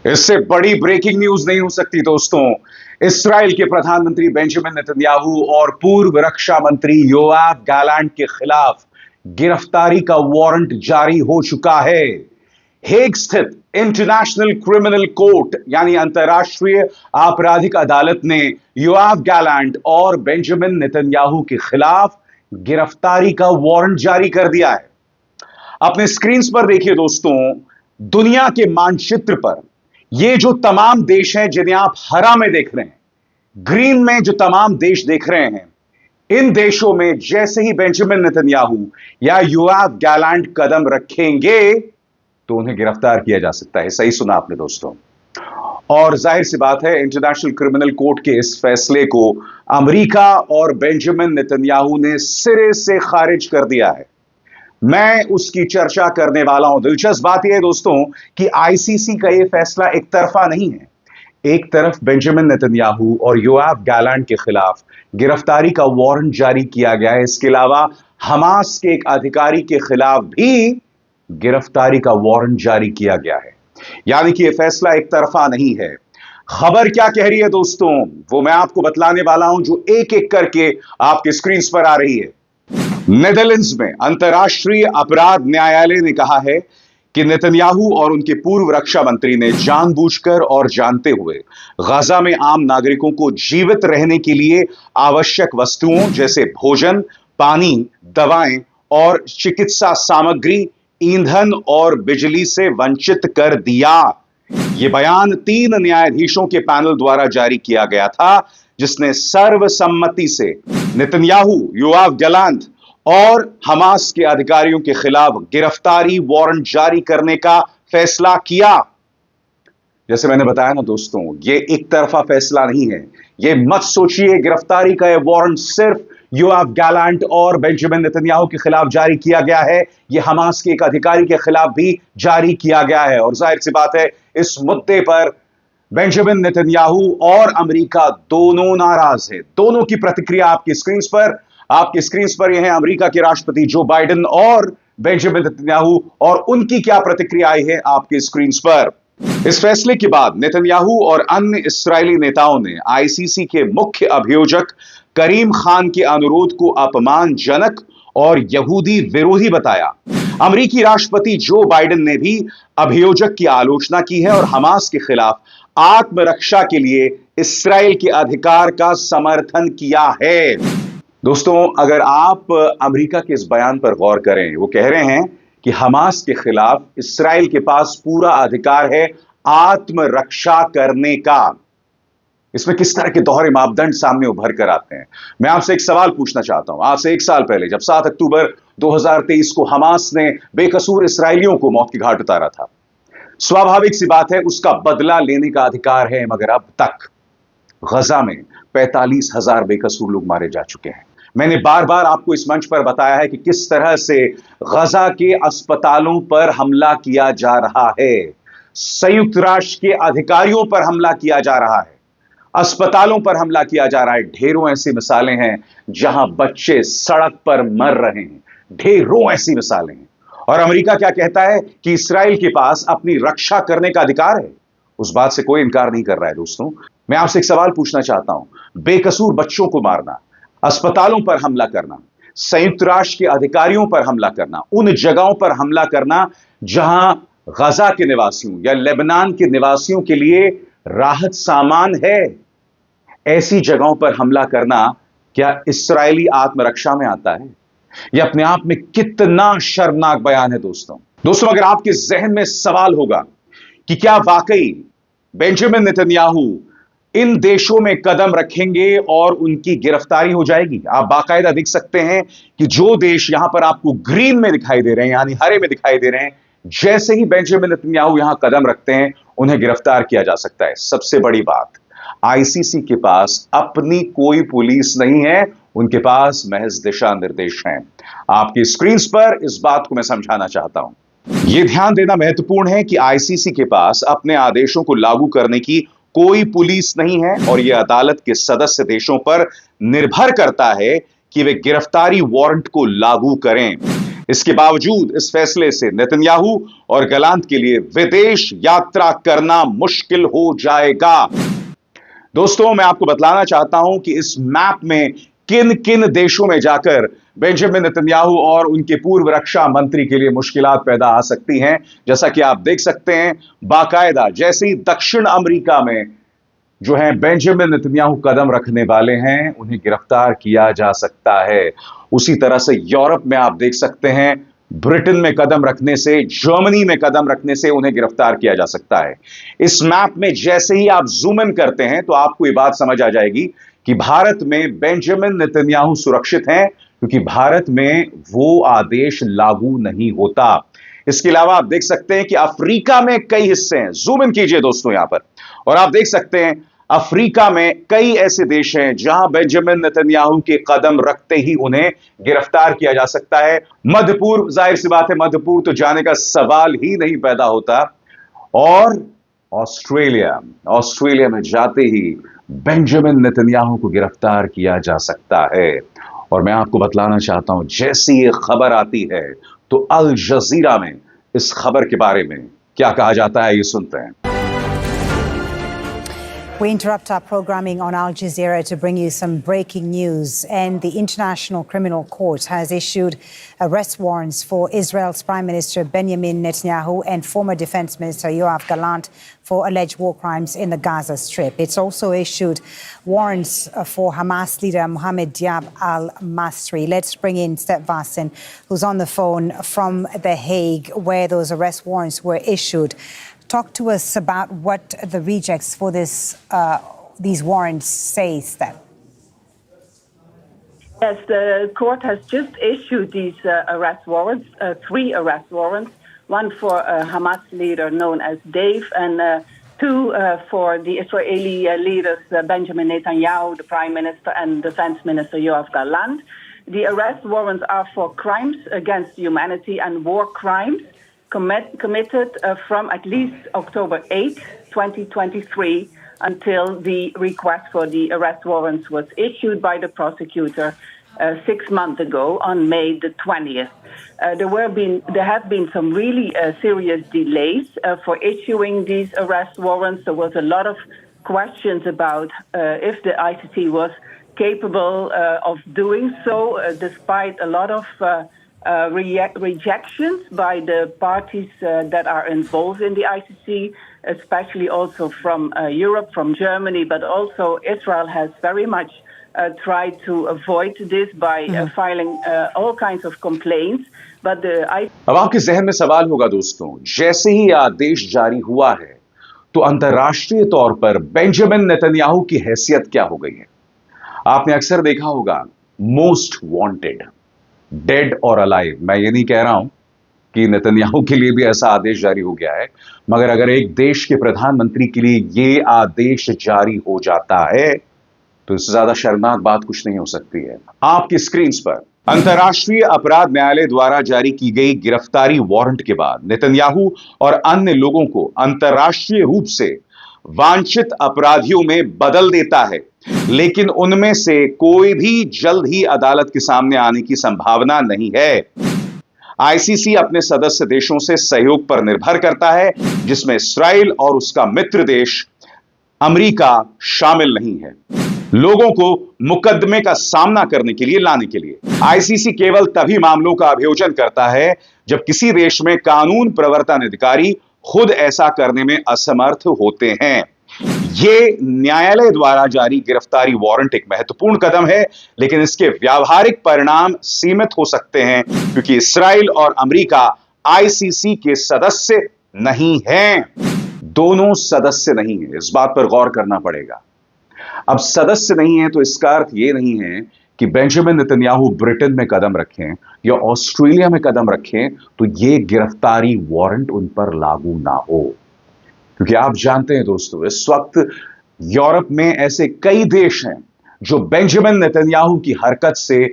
इससे बड़ी breaking news नहीं हो सकती दोस्तों। इस्राएल के प्रधानमंत्री बेंजामिन नेतन्याहू और पूर्व रक्षा मंत्री योआव गैलेंट के खिलाफ गिरफ्तारी का वारंट जारी हो चुका है। हेग स्थित इंटरनेशनल क्रिमिनल कोर्ट यानी अंतर्राष्ट्रीय आपराधिक अदालत ने योआव गैलेंट और बेंजामिन नेतन्याहू के खिलाफ गिरफ्तारी का वारंट जारी कर दिया है। अपने स्क्रीन पर देखिए दोस्तों, दुनिया के मानचित्र पर ये जो तमाम देश हैं जिन्हें आप हरा में देख रहे हैं, ग्रीन में जो तमाम देश देख रहे हैं, इन देशों में जैसे ही बेंजामिन नेतन्याहू या योआव गैलेंट कदम रखेंगे तो उन्हें गिरफ्तार किया जा सकता है। सही सुना आपने दोस्तों। और जाहिर सी बात है, इंटरनेशनल क्रिमिनल कोर्ट के इस फैसले को अमेरिका और बेंजामिन नेतन्याहू ने सिरे से खारिज कर दिया है। मैं उसकी चर्चा करने वाला हूं। दिलचस्प बात यह है दोस्तों कि आईसीसी का यह फैसला एक तरफा नहीं है। एक तरफ बेंजामिन नेतन्याहू और योआव गैलेंट के खिलाफ गिरफ्तारी का वारंट जारी किया गया है, इसके अलावा हमास के एक अधिकारी के खिलाफ भी गिरफ्तारी का वारंट जारी किया गया है। यानी कि यह फैसला एक तरफा नहीं है। खबर क्या कह रही है दोस्तों, वो मैं आपको बतलाने वाला हूं, जो एक एक करके आपके स्क्रीन पर आ रही है। नेदरलैंड्स में अंतर्राष्ट्रीय अपराध न्यायालय ने कहा है कि नेतन्याहू और उनके पूर्व रक्षा मंत्री ने जानबूझकर और जानते हुए गाजा में आम नागरिकों को जीवित रहने के लिए आवश्यक वस्तुओं जैसे भोजन, पानी, दवाएं और चिकित्सा सामग्री, ईंधन और बिजली से वंचित कर दिया। यह बयान 3 न्यायाधीशों के पैनल द्वारा जारी किया गया था, जिसने सर्वसम्मति से नेतन्याहू, योआव गैलेंट और हमास के अधिकारियों के खिलाफ गिरफ्तारी वारंट जारी करने का फैसला किया। जैसे मैंने बताया ना दोस्तों, यह एक तरफा फैसला नहीं है। यह मत सोचिए गिरफ्तारी का यह वारंट सिर्फ योआव गैलेंट और बेंजामिन नेतन्याहू के खिलाफ जारी किया गया है। यह हमास के एक अधिकारी के खिलाफ भी जारी किया गया है। और जाहिर सी बात है, इस मुद्दे पर बेंजामिन नेतन्याहू और अमेरिका दोनों नाराज है। दोनों की प्रतिक्रिया आपकी स्क्रीन पर यह है। अमेरिका के राष्ट्रपति जो बाइडेन और बेंजामिन नेतन्याहू, और उनकी क्या प्रतिक्रिया आई है आपके स्क्रीन पर। इस फैसले के बाद नेतन्याहू और अन्य इस्राएली नेताओं ने आईसीसी के मुख्य अभियोजक करीम खान के अनुरोध को अपमानजनक और यहूदी विरोधी बताया। अमेरिकी राष्ट्रपति जो बाइडेन ने भी अभियोजक की आलोचना की है और हमास के खिलाफ आत्मरक्षा के लिए इस्राएल के अधिकार का समर्थन किया है। दोस्तों, अगर आप अमेरिका के इस बयान पर गौर करें, वो कह रहे हैं कि हमास के खिलाफ इस्राएल के पास पूरा अधिकार है आत्मरक्षा करने का। इसमें किस तरह के दोहरे मापदंड सामने उभर कर आते हैं। मैं आपसे एक सवाल पूछना चाहता हूं। आज से 1 साल पहले जब 7 अक्टूबर 2023 को हमास ने बेकसूर इसराइलियों को मौत की घाट उतारा था, स्वाभाविक सी बात है उसका बदला लेने का अधिकार है। मगर अब तक गजा में 45,000 बेकसूर लोग मारे जा चुके हैं। मैंने बार बार आपको इस मंच पर बताया है कि किस तरह से गजा के अस्पतालों पर हमला किया जा रहा है, संयुक्त राष्ट्र के अधिकारियों पर हमला किया जा रहा है, अस्पतालों पर हमला किया जा रहा है। ढेरों ऐसी मिसालें हैं जहां बच्चे सड़क पर मर रहे हैं। ढेरों ऐसी मिसालें हैं। और अमेरिका क्या कहता है कि इस्राएल के पास अपनी रक्षा करने का अधिकार है। उस बात से कोई इनकार नहीं कर रहा है। दोस्तों, मैं आपसे एक सवाल पूछना चाहता हूं। बेकसूर बच्चों को मारना, अस्पतालों पर हमला करना, संयुक्त राष्ट्र के अधिकारियों पर हमला करना, उन जगहों पर हमला करना जहां गजा के निवासियों या लेबनान के निवासियों के लिए राहत सामान है, ऐसी जगहों पर हमला करना क्या इस्राएली आत्मरक्षा में आता है? यह अपने आप में कितना शर्मनाक बयान है दोस्तों, अगर आपके जहन में सवाल होगा कि क्या वाकई बेंजामिन नेतन्याहू इन देशों में कदम रखेंगे और उनकी गिरफ्तारी हो जाएगी। आप बाकायदा देख सकते हैं कि जो देश यहां पर आपको ग्रीन में दिखाई दे रहे हैं, यानी हरे में दिखाई दे रहे हैं, जैसे ही बेंजामिन नेतन्याहू यहां कदम रखते हैं उन्हें गिरफ्तार किया जा सकता है। सबसे बड़ी बात, आईसीसी के पास अपनी कोई पुलिस नहीं है, उनके पास महज दिशा निर्देश हैं। आपकी स्क्रीन पर इस बात को मैं समझाना चाहता हूं। यह ध्यान देना महत्वपूर्ण है कि आईसीसी के पास अपने आदेशों को लागू करने की कोई पुलिस नहीं है और यह अदालत के सदस्य देशों पर निर्भर करता है कि वे गिरफ्तारी वारंट को लागू करें। इसके बावजूद इस फैसले से नेतन्याहू और गलांत के लिए विदेश यात्रा करना मुश्किल हो जाएगा। दोस्तों, मैं आपको बतलाना चाहता हूं कि इस मैप में किन किन देशों में जाकर बेंजामिन नेतन्याहू और उनके पूर्व रक्षा मंत्री के लिए मुश्किलात पैदा आ सकती हैं। जैसा कि आप देख सकते हैं, बाकायदा जैसे ही दक्षिण अमेरिका में जो है बेंजामिन नेतन्याहू कदम रखने वाले हैं, उन्हें गिरफ्तार किया जा सकता है। उसी तरह से यूरोप में आप देख सकते हैं, ब्रिटेन में कदम रखने से, जर्मनी में कदम रखने से उन्हें गिरफ्तार किया जा सकता है। इस मैप में जैसे ही आप जूम इन करते हैं तो आपको यह बात समझ आ जाएगी कि भारत में बेंजामिन नेतन्याहू सुरक्षित हैं, क्योंकि भारत में वो आदेश लागू नहीं होता। इसके अलावा आप देख सकते हैं कि अफ्रीका में कई हिस्से हैं। जूम इन कीजिए दोस्तों यहां पर, और आप देख सकते हैं अफ्रीका में कई ऐसे देश हैं जहां बेंजामिन नेतन्याहू के कदम रखते ही उन्हें गिरफ्तार किया जा सकता है। मध्य पूर्व, जाहिर सी बात है, मध्य पूर्व तो जाने का सवाल ही नहीं पैदा होता। और ऑस्ट्रेलिया में जाते ही बेंजामिन नेतन्याहू को गिरफ्तार किया जा सकता है। और मैं आपको बतलाना चाहता हूं, जैसी ये खबर आती है तो अल जजीरा में इस खबर के बारे में क्या कहा जाता है, ये सुनते हैं। We interrupt our programming on Al Jazeera to bring you some breaking news. And the International Criminal Court has issued arrest warrants for Israel's Prime Minister Benjamin Netanyahu and former Defense Minister Yoav Gallant for alleged war crimes in the Gaza Strip. It's also issued warrants for Hamas leader Mohammed Diab al-Masri. Let's bring in Step Vasin, who's on the phone from The Hague, where those arrest warrants were issued. Talk to us about what the rejects for these warrants say, Steph. Yes, the court has just issued these arrest warrants, 3 arrest warrants, one for Hamas leader known as Dave, and 2 for the Israeli leaders Benjamin Netanyahu, the Prime Minister, and Defense Minister Yoav Gallant. The arrest warrants are for crimes against humanity and war crimes committed from at least October 8, 2023, until the request for the arrest warrants was issued by the prosecutor 6 months ago on May the 20th. There have been some really serious delays for issuing these arrest warrants. There was a lot of questions about if the ICC was capable of doing so, despite a lot of rejections by the parties that are involved in the ICC, especially also from Europe, from Germany, but also Israel has very much tried to avoid this by filing all kinds of complaints. But अब आपके जहन में सवाल होगा दोस्तों, जैसे ही आदेश जारी हुआ है तो अंतर्राष्ट्रीय तौर पर बेंजामिन नेतन्याहू की हैसियत क्या हो गई है। आपने अक्सर देखा होगा मोस्ट वांटेड, डेड और अलाइव। मैं ये नहीं कह रहा हूं कि नेतन्याहू के लिए भी ऐसा आदेश जारी हो गया है, मगर अगर एक देश के प्रधानमंत्री के लिए ये आदेश जारी हो जाता है तो इससे ज्यादा शर्मनाक बात कुछ नहीं हो सकती है। आपकी स्क्रीन पर अंतर्राष्ट्रीय अपराध न्यायालय द्वारा जारी की गई गिरफ्तारी वारंट के बाद नेतन्याहू और अन्य लोगों को अंतर्राष्ट्रीय रूप से वांछित अपराधियों में बदल देता है, लेकिन उनमें से कोई भी जल्द ही अदालत के सामने आने की संभावना नहीं है। आईसीसी अपने सदस्य देशों से सहयोग पर निर्भर करता है, जिसमें इस्राइल और उसका मित्र देश अमेरिका शामिल नहीं है। लोगों को मुकदमे का सामना करने के लिए लाने के लिए आईसीसी केवल तभी मामलों का अभियोजन करता है जब किसी देश में कानून प्रवर्तन अधिकारी खुद ऐसा करने में असमर्थ होते हैं। यह न्यायालय द्वारा जारी गिरफ्तारी वारंट एक महत्वपूर्ण कदम है, लेकिन इसके व्यावहारिक परिणाम सीमित हो सकते हैं, क्योंकि इस्राइल और अमेरिका आईसीसी के सदस्य नहीं हैं। दोनों सदस्य नहीं है, इस बात पर गौर करना पड़ेगा। अब सदस्य नहीं है तो इसका अर्थ यह नहीं है कि बेंजामिन नेतन्याहू ब्रिटेन में कदम रखें या ऑस्ट्रेलिया में कदम रखें तो यह गिरफ्तारी वारंट उन पर लागू ना हो, क्योंकि आप जानते हैं दोस्तों, इस वक्त यूरोप में ऐसे कई देश हैं जो बेंजामिन नेतन्याहू की हरकत से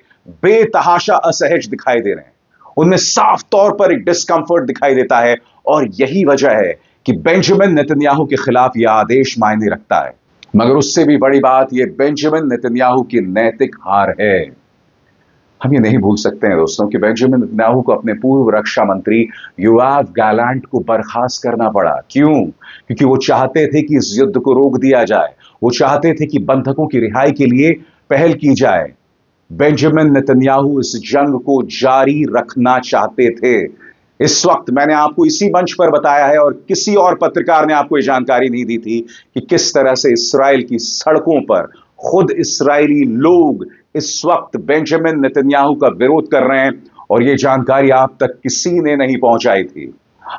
बेतहाशा असहज दिखाई दे रहे हैं। उनमें साफ तौर पर एक डिस्कंफर्ट दिखाई देता है, और यही वजह है कि बेंजामिन नेतन्याहू के खिलाफ यह आदेश मायने रखता है। मगर उससे भी बड़ी बात यह बेंजामिन नेतन्याहू की नैतिक हार है। हम ये नहीं भूल सकते हैं दोस्तों कि बेंजामिन नेतन्याहू को अपने पूर्व रक्षा मंत्री योआव गैलेंट को बर्खास्त करना पड़ा। क्यों? क्योंकि वो चाहते थे कि इस युद्ध को रोक दिया जाए। वो चाहते थे कि बंधकों की रिहाई के लिए पहल की जाए। बेंजामिन नेतन्याहू इस जंग को जारी रखना चाहते थे। इस वक्त मैंने आपको इसी मंच पर बताया है और किसी और पत्रकार ने आपको यह जानकारी नहीं दी थी कि किस तरह से इस्राएल की सड़कों पर खुद इस्राएली लोग इस वक्त बेंजामिन नेतन्याहू का विरोध कर रहे हैं और यह जानकारी आप तक किसी ने नहीं पहुंचाई थी।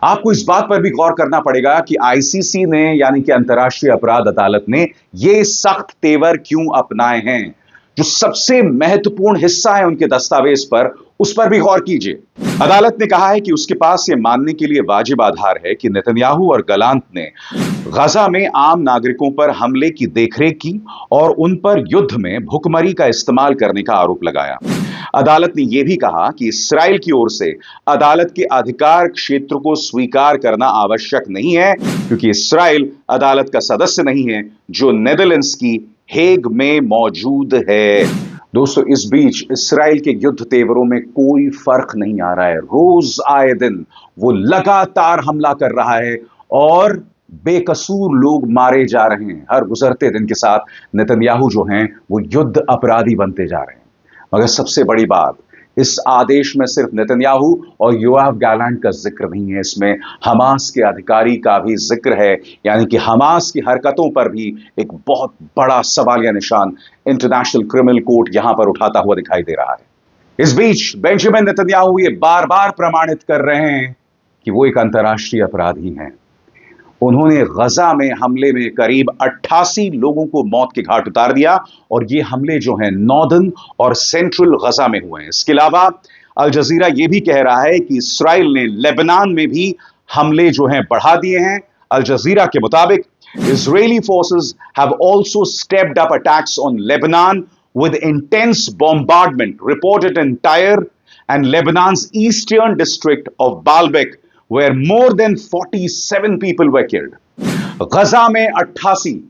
आपको इस बात पर भी गौर करना पड़ेगा कि आईसीसी ने यानी कि अंतर्राष्ट्रीय अपराध अदालत ने यह सख्त तेवर क्यों अपनाए हैं। जो सबसे महत्वपूर्ण हिस्सा है उनके दस्तावेज पर, उस पर भी गौर कीजिए। अदालत ने कहा है कि उसके पास यह मानने के लिए वाजिब आधार है कि नेतन्याहू और गलांत ने गजा में आम नागरिकों पर हमले की देखरेख की और उन पर युद्ध में भुखमरी का इस्तेमाल करने का आरोप लगाया। अदालत ने यह भी कहा कि इस्राएल की ओर से अदालत के अधिकार क्षेत्र को स्वीकार करना आवश्यक नहीं है, क्योंकि इस्राएल अदालत का सदस्य नहीं है जो नेदरलैंड्स की हेग में मौजूद है। दोस्तों, इस बीच इस्राएल के युद्ध तेवरों में कोई फर्क नहीं आ रहा है। रोज आए दिन वो लगातार हमला कर रहा है और बेकसूर लोग मारे जा रहे हैं। हर गुजरते दिन के साथ नेतन्याहू जो हैं वो युद्ध अपराधी बनते जा रहे हैं। मगर सबसे बड़ी बात, इस आदेश में सिर्फ नेतन्याहू और योआव गैलेंट का जिक्र नहीं है, इसमें हमास के अधिकारी का भी जिक्र है। यानी कि हमास की हरकतों पर भी एक बहुत बड़ा सवालिया निशान इंटरनेशनल क्रिमिनल कोर्ट यहां पर उठाता हुआ दिखाई दे रहा है। इस बीच बेंजामिन नेतन्याहू ये बार बार प्रमाणित कर रहे हैं कि वो एक अंतर्राष्ट्रीय अपराधी हैं। उन्होंने गजा में हमले में करीब 88 लोगों को मौत के घाट उतार दिया और ये हमले जो हैं नॉर्दर्न और सेंट्रल गजा में हुए हैं। इसके अलावा अल जजीरा ये भी कह रहा है कि इस्राएल ने लेबनान में भी हमले जो हैं बढ़ा दिए हैं। अल जजीरा के मुताबिक Israeli forces have also stepped up attacks on Lebanon with intense bombardment reported in Tyre and Lebanon's eastern district of Baalbek, where more than 47 people were killed. गजा में 88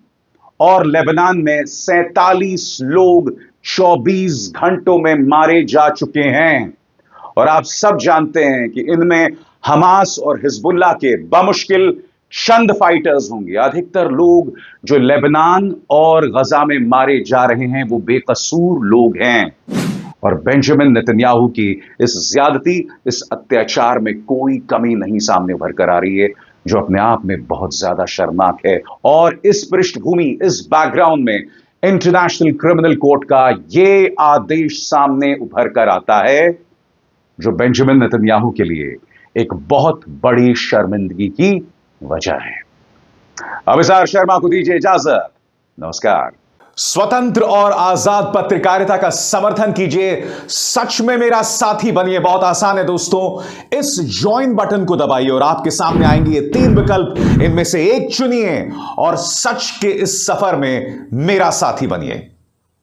और लेबनान में 47 लोग 24 घंटों में मारे जा चुके हैं। और आप सब जानते हैं कि इनमें हमास और हिजबुल्लाह के बमुश्किल चंद फाइटर्स होंगे। अधिकतर लोग जो लेबनान और गजा में मारे जा रहे हैं वो बेकसूर लोग हैं। और बेंजामिन नेतन्याहू की इस ज्यादती, इस अत्याचार में कोई कमी नहीं सामने उभर कर आ रही है, जो अपने आप में बहुत ज्यादा शर्मनाक है। और इस पृष्ठभूमि, इस बैकग्राउंड में इंटरनेशनल क्रिमिनल कोर्ट का यह आदेश सामने उभर कर आता है, जो बेंजामिन नेतन्याहू के लिए एक बहुत बड़ी शर्मिंदगी की वजह है। अभिसार शर्मा को दीजिए इजाजत। नमस्कार। स्वतंत्र और आजाद पत्रकारिता का समर्थन कीजिए, सच में मेरा साथी बनिए। बहुत आसान है दोस्तों, इस ज्वाइन बटन को दबाइए और आपके सामने आएंगे ये 3 विकल्प, इनमें से एक चुनिए और सच के इस सफर में मेरा साथी बनिए।